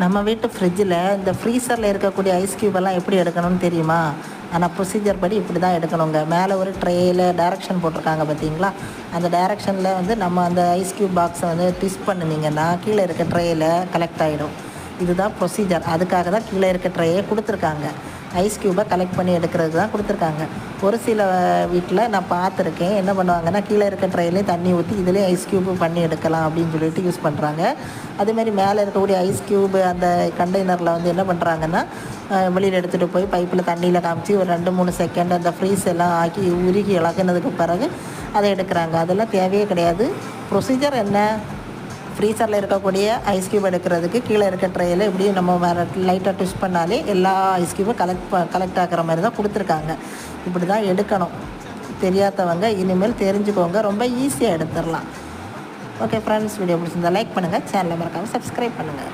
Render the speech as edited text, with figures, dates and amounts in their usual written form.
நம்ம வீட்டு ஃப்ரிட்ஜில் இந்த ஃப்ரீசரில் இருக்கக்கூடிய ஐஸ் க்யூபெல்லாம் எப்படி எடுக்கணும்னு தெரியுமா? ஆனால் ப்ரொசீஜர் படி இப்படி தான் எடுக்கணுங்க. மேலே ஒரு ட்ரேயில் டைரக்ஷன் போட்டிருக்காங்க பார்த்தீங்களா? அந்த டைரக்ஷனில் வந்து நம்ம அந்த ஐஸ் க்யூப் பாக்ஸை வந்து ட்விஸ்ட் பண்ணினீங்கன்னா கீழே இருக்க ட்ரேயில் கலெக்ட் ஆகிடும். இதுதான் ப்ரொசீஜர். அதுக்காக தான் கீழே இருக்க ட்ரேயை கொடுத்துருக்காங்க. ஐஸ் க்யூபை கலெக்ட் பண்ணி எடுக்கிறதுக்கு தான் கொடுத்துருக்காங்க. ஒரு சில வீட்டில் நான் பார்த்துருக்கேன், என்ன பண்ணுவாங்கன்னா கீழே இருக்க ட்ரைலேயும் தண்ணி ஊற்றி இதுலேயும் ஐஸ் க்யூப்பு பண்ணி எடுக்கலாம் அப்படின்னு சொல்லிட்டு யூஸ் பண்ணுறாங்க. அதேமாதிரி மேலே இருக்கக்கூடிய ஐஸ் க்யூபு அந்த கண்டெய்னரில் வந்து என்ன பண்ணுறாங்கன்னா வெளியில் எடுத்துகிட்டு போய் பைப்பில் தண்ணியில் காமிச்சு ஒரு 2-3 செகண்ட் அந்த ஃப்ரீஸ் எல்லாம் ஆக்கி உருகி இழக்குனதுக்கு பிறகு அதை எடுக்கிறாங்க. அதெல்லாம் தேவையே கிடையாது. ப்ரொசீஜர் என்ன? ஃப்ரீசரில் இருக்கக்கூடிய ஐஸ் க்யூப் எடுக்கிறதுக்கு கீழே இருக்க ட்ரேயில் இப்படியும் நம்ம வேறு லைட்டாக ட்விஸ்ட் பண்ணாலே எல்லா ஐஸ் க்யூபும் கலெக்ட் ஆகிற மாதிரி தான் கொடுத்துருக்காங்க. இப்படி தான் எடுக்கணும். தெரியாதவங்க இனிமேல் தெரிஞ்சுக்கோங்க. ரொம்ப ஈஸியாக எடுத்துடலாம். ஓகே ஃப்ரெண்ட்ஸ், வீடியோ பிடிச்சிருந்தா லைக் பண்ணுங்கள், சேனலை மறக்காமல் சப்ஸ்கிரைப் பண்ணுங்கள்.